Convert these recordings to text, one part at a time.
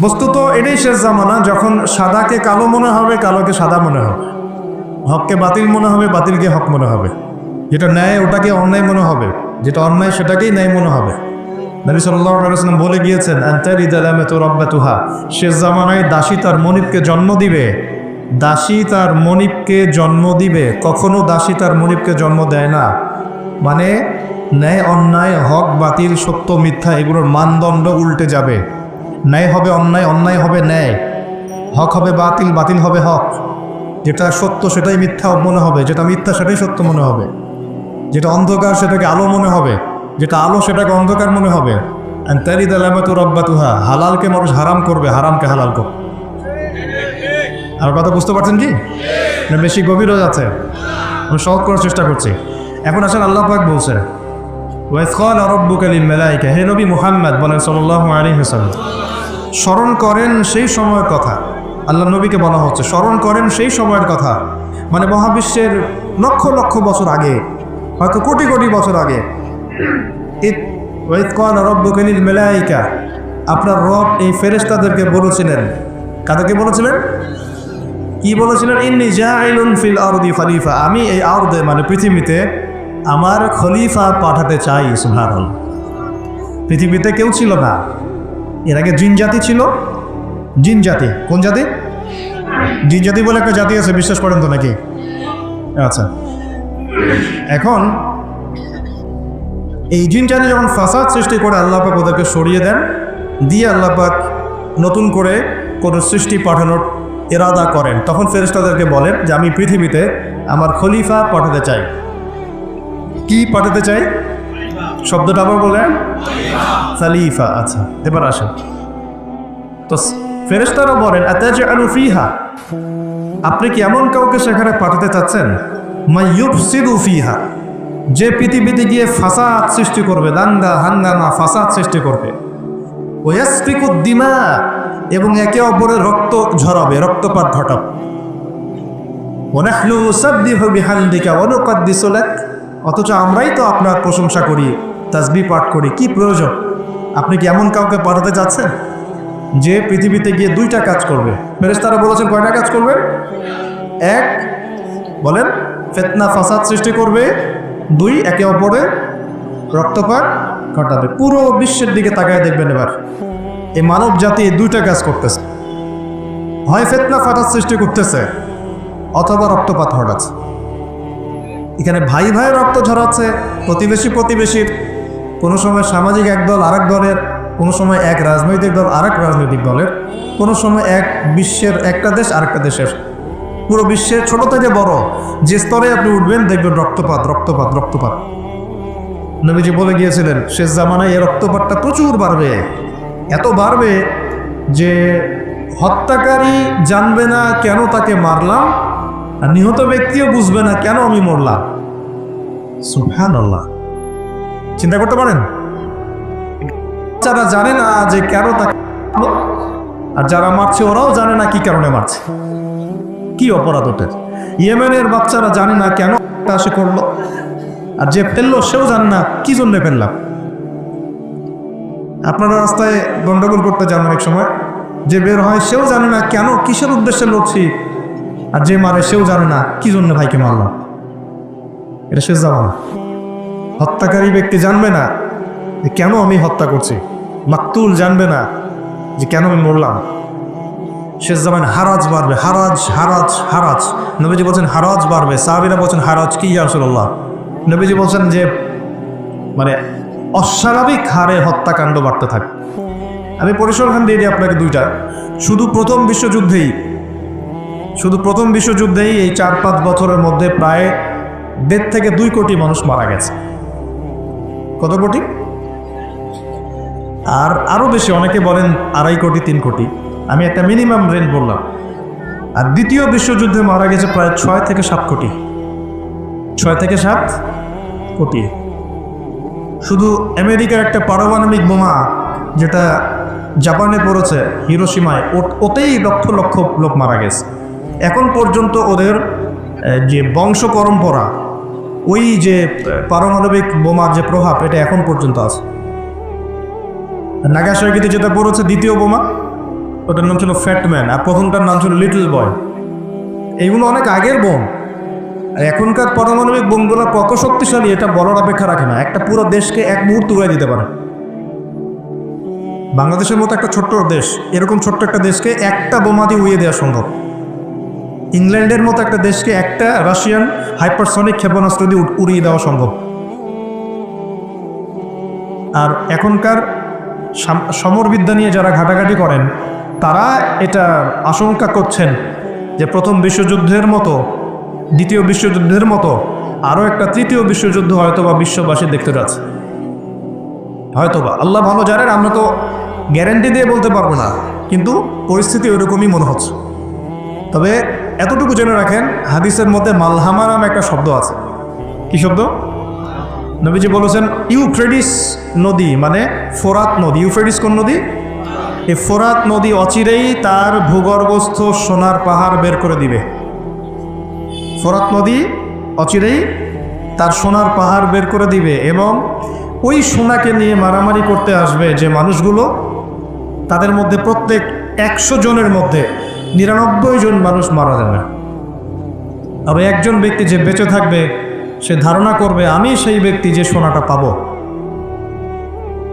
বস্তুত এটাই শেষ জামানা, যখন সাদাকে কালো মনে হবে, কালোকে সাদা মনে হবে, হককে বাতিল মনে হবে, বাতিলকে হক মনে হবে, যেটা ন্যায় ওটাকে অন্যায় মনে হবে, যেটা অন্যায় সেটাকেই ন্যায় মনে হবে। নবী সাল্লাল্লাহু আলাইহি ওয়াসাল্লাম বলে গিয়েছেন, আনতারিদাল আমাতু রাব্বাতুহা, শেষ জামানায় দাসী তার মনিবকে জন্ম দিবে। দাসী তার মনিবকে জন্ম দিবে, কখনো দাসী তার মনিবকে জন্ম দেয় না। মানে ন্যায় অন্যায়, হক বাতিল, সত্য মিথ্যা, এগুলোর মানদণ্ড উল্টে যাবে। ন্যায় হবে অন্যায়, অন্যায় হবে ন্যায়, হক হবে বাতিল, বাতিল হবে হক। যেটা সত্য সেটাই মিথ্যা মনে হবে, যেটা মিথ্যা সেটাই সত্য মনে হবে, যেটা অন্ধকার সেটাকে আলো মনে হবে, যেটা আলো সেটাকে অন্ধকার মনে হবে। আনতারিদাল আমাতু রাব্বাতুহা, হালালকে মানুষ হারাম করবে, হারামকে হালাল করবে। আর কথা বুঝতে পারছেন কি না বেশি গভীর হয়ে যাচ্ছে? আমি সহজ করার চেষ্টা করছি। এখন আসেন, আল্লাহ পাক বলছেন, ওয়াইয ক্বালা রাব্বুকা লিল মালায়েকা, হে নবী মুহাম্মদ বলেন সাল্লাল্লাহু আলাইহি ওয়াসাল্লাম, স্মরণ করেন সেই সময়ের কথা। আল্লাহ নবীকে বলা হচ্ছে স্মরণ করেন সেই সময়ের কথা, মানে মহাবিশ্বের লক্ষ লক্ষ বছর আগে, হয়তো কোটি কোটি বছর আগে। ওয়াইয ক্বালা রাব্বুকা লিল মালায়েকা, আপনার রব এই ফেরেশতাদেরকে বলেছিলেন। কাদেরকে বলেছিলেন? কি বলেছিলেন? ইন্নী জাইলুন ফিল আরদি খলিফা, আমি এই আরদে মানে পৃথিবীতে আমার খলিফা পাঠাতে চাই। সুবহানাল্লাহ। পৃথিবীতে কেউ ছিল না এর আগে, জিন জাতি ছিল। জিন জাতি, কোন জাতি? জিন জাতি বলে একটা জাতি আছে, বিশ্বাস করেন তো নাকি? আচ্ছা, এখন এই জিন জাতি যখন ফাসাদ সৃষ্টি করে, আল্লাহ পাক ওদেরকে সরিয়ে দেন, দিয়ে আল্লাহ পাক নতুন করে কোনো সৃষ্টি পাঠানোর ইরাদা করেন, তখন ফেরেশতাদেরকে বলেন যে আমি পৃথিবীতে আমার খলিফা পাঠাতে চাই। কি পাঠাতে চাই? শব্দটা আবার বলেন, খলিফা। আচ্ছা, এবার আসেন তো ফেরেশতারা বলেন, আতাজআলু ফিহা, আপনি কি এমন কাউকে সেখানে পাঠাতে চাচ্ছেন, মাইয়ুফসিদু ফিহা, যে পৃথিবীতে গিয়ে ফাসাদ সৃষ্টি করবে, দাঙ্গা হাঙ্গামা, ফাসাদ সৃষ্টি করবে, ওয়াসফিকুদ দিমা, এবং একে অপরের রক্ত ঝরাবে, রক্তপাত ঘটাবে। ওয়া নাহনু নুসাব্বিহু বিহামদিকা ওয়া নুকদ্দিসু লাক, অথচ আমরাই তো আপনার প্রশংসা করি, তাসবিহ পাঠ করি, কি প্রয়োজন? আপনি কি এমন কাউকে পাঠাতে চাচ্ছেন যে পৃথিবীতে গিয়ে দুইটা কাজ করবে? ফেরেশতারা বলেছেন কয়টা কাজ করবে? এক, বলেন, ফিতনা ফাসাদ সৃষ্টি করবে। দুই, একে অপরের রক্তপাত ঘটাবে। পুরো বিশ্বের দিকে তাকায় দেখবেন এবার, এই মানব জাতি এই দুইটা কাজ করতেছে, হয় ফিতনা ফাসাদ সৃষ্টি করতেছে, অথবা রক্তপাত ঘটাচ্ছে। এখানে ভাই ভাই রক্ত ঝরাচ্ছে, প্রতিবেশী প্রতিবেশীর, কোনো সময় সামাজিক এক দল আরেক দলের, কোনো সময় এক রাজনৈতিক দল আরেক রাজনৈতিক দলের, কোনো সময় এক বিশ্বের একটা দেশ আরেকটা দেশের। পুরো বিশ্বের ছোট থেকে বড় যে স্তরে আপনি উঠবেন দেখবেন রক্তপাত, রক্তপাত, রক্তপাত। নবীজি বলে গিয়েছিলেন শেষ জামানায় এই রক্তপাতটা প্রচুর বাড়বে, এত বাড়বে যে হত্যাকারী জানবে না কেন তাকে মারলাম, আর নিহত ব্যক্তিও বুঝবে না কেন আমি মরলাম। সুবহানাল্লাহ, চিন্তা করতে পারেন? যারা জানে না যে কেন তাকে, আর যারা মারছে ওরাও জানে না কি কারণে মারছে, কি অপরাধ ওদের। ইয়েমেনের বাচ্চারা জানে না কেন সে করলো, আর যে ফেললো সেও জানে না কি জন্য ফেললাম। আপনারা রাস্তায় গন্ডগোল করতে যান অনেক সময়, যে বের হয় সেও জানে না কেন, কিসের উদ্দেশ্যে লড়ছি, আর যে মারে সেও জানে না কি জন্য ভাইকে মারলাম। এটা শেষ জামানা। হত্যাকারী ব্যক্তি জানবে না যে কেন আমি হত্যা করছি, মাকতুল জানবে না যে কেন আমি মরলাম। শেষ জামানা হারাজ বাড়বে, হারাজ, হারাজ, হারাজ। নবীজি বলছেন হারাজ বাড়বে, সাহাবীরা বলছেন হারাজ কি ইয়া রাসূলুল্লাহ? নবীজি বলছেন যে মানে অস্বাভাবিক হারে হত্যাকাণ্ড বাড়তে থাকে। আমি পরিসংখ্যান দিয়ে দিই আপনাকে দুইটা। শুধু প্রথম বিশ্বযুদ্ধেই এই 4-5 বছরের মধ্যে প্রায় 1.5 থেকে 2 কোটি মানুষ মারা গেছে। কত কোটি? আর আরো বেশি, অনেকে বলেন 2.5 কোটি, 3 কোটি। আমি একটা মিনিমাম রেঞ্জ বললাম। আর দ্বিতীয় বিশ্বযুদ্ধে মারা গেছে প্রায় 6 থেকে 7 কোটি। 6 থেকে 7 কোটি। শুধু আমেরিকার একটা পারমাণবিক বোমা যেটা জাপানে পড়েছে হিরোশিমায়, ওতেই লক্ষ লক্ষ লোক মারা গেছে। এখন পর্যন্ত ওদের যে বংশ পরম্পরা, ওই যে পারমাণবিক বোমার যে প্রভাব, এটা এখন পর্যন্ত আছে। নাগাসাকিতে যেটা পড়েছে দ্বিতীয় বোমা, ওটার নাম ছিল ফ্যাটম্যান, আর প্রথমটার নাম ছিল লিটল বয়। এইগুলো অনেক আগের বোম। আর এখনকার পারমাণবিক বোমগুলো কত শক্তিশালী এটা বলার অপেক্ষা রাখে না। একটা পুরো দেশকে এক মুহূর্তে উড়াই দিতে পারে। বাংলাদেশের মতো একটা ছোট্ট দেশ, এরকম ছোট্ট একটা দেশকে একটা বোমা দিয়ে উড়িয়ে দেওয়া সম্ভব। ইংল্যান্ডের মতো একটা দেশকে একটা রাশিয়ান হাইপারসনিক ক্ষেপণাস্ত্র দিয়ে উড়িয়ে দেওয়া সম্ভব। আর এখনকার সমরবিদ্যা নিয়ে যারা ঘাটাঘাটি করেন তারা এটা আশঙ্কা করছেন যে প্রথম বিশ্বযুদ্ধের মতো, দ্বিতীয় বিশ্বযুদ্ধের মতো আরও একটা তৃতীয় বিশ্বযুদ্ধ হয়তোবা বিশ্ববাসী দেখতে যাচ্ছে। হয়তোবা, আল্লাহ ভালো জানেন, আমরা তো গ্যারান্টি দিয়ে বলতে পারবো না, কিন্তু পরিস্থিতি ওইরকমই মনে হচ্ছে। তবে এতটুকু জেনে রাখেন, হাদিসের মধ্যে মালহামা নামে একটা শব্দ আছে। কি শব্দ? নবীজি বলেছেন ইউফ্রেটিস নদী, মানে ফোরাত নদী। ইউফ্রেটিস কোন নদী? এই ফোরাত নদী অচিরেই তার ভূগর্ভস্থ সোনার পাহাড় বের করে দিবে। ফোরাত নদী অচিরেই তার সোনার পাহাড় বের করে দিবে, এবং ওই সোনাকে নিয়ে মারামারি করতে আসবে যে মানুষগুলো, তাদের মধ্যে প্রত্যেক 100 জনের মধ্যে 99 জন মানুষ মারা যাবে। আর একজন ব্যক্তি যে বেঁচে থাকবে সে ধারণা করবে আমি সেই ব্যক্তি যে সোনাটা পাবো।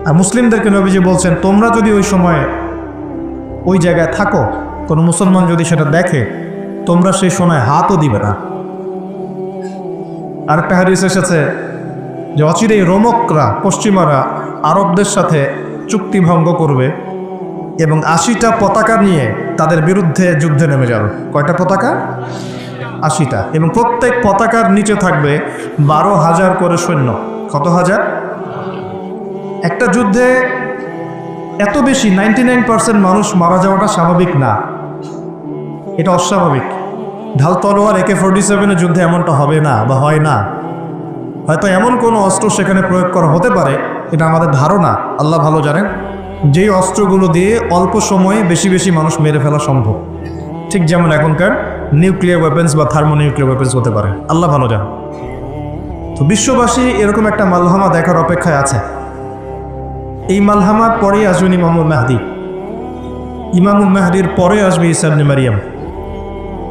আর মুসলিমদেরকে নবীজি বলছেন তোমরা যদি ওই সময় ওই জায়গায় থাকো, কোনো মুসলমান যদি সেটা দেখে, তোমরা সেই সোনায় হাতও দিবে না। আরেকটা হাদিস এসেছে যে অচিরেই রোমকরা, পশ্চিমারা আরবদের সাথে চুক্তি ভঙ্গ করবে এবং 80টা পতাকা নিয়ে তাদের বিরুদ্ধে যুদ্ধে নেমে যাবে। কয়টা পতাকা? 80টা। এবং প্রত্যেক পতাকার নিচে থাকবে 12,000 করে সৈন্য। কত হাজার? একটা যুদ্ধে এত বেশি 99% মানুষ মারা যাওয়াটা স্বাভাবিক না, এটা অস্বাভাবিক। ঢাল তলোয়ার AK-47 যুদ্ধে এমনটা হবে না বা হয় না। হয়তো এমন কোনো অস্ত্র সেখানে প্রয়োগ করা হতে পারে, এটা আমাদের ধারণা, আল্লাহ ভালো জানেন, যেই অস্ত্রগুলো দিয়ে অল্প সময়ে বেশি বেশি মানুষ মেরে ফেলা সম্ভব। ঠিক যেমন এখনকার নিউক্লিয়ার ওয়েপেন্স বা থার্মোনিউক্লিয়ার ওয়েপেন্স হতে পারে, আল্লাহ ভালো জানেন। তো বিশ্ববাসী এরকম একটা মালহামা দেখার অপেক্ষায় আছে। এই মালহামার পরেই আসবেন ইমামুল মাহদি। ইমামুল মাহদির পরে আসবে ঈসা ইবনে মারিয়াম।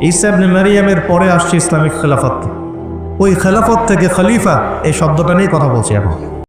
ঈসা ইবনে মারিয়ামের পরে আসছে ইসলামিক খেলাফত। ওই খেলাফত থেকে খলিফা এই শব্দটা নিয়ে কথা বলছি এখন।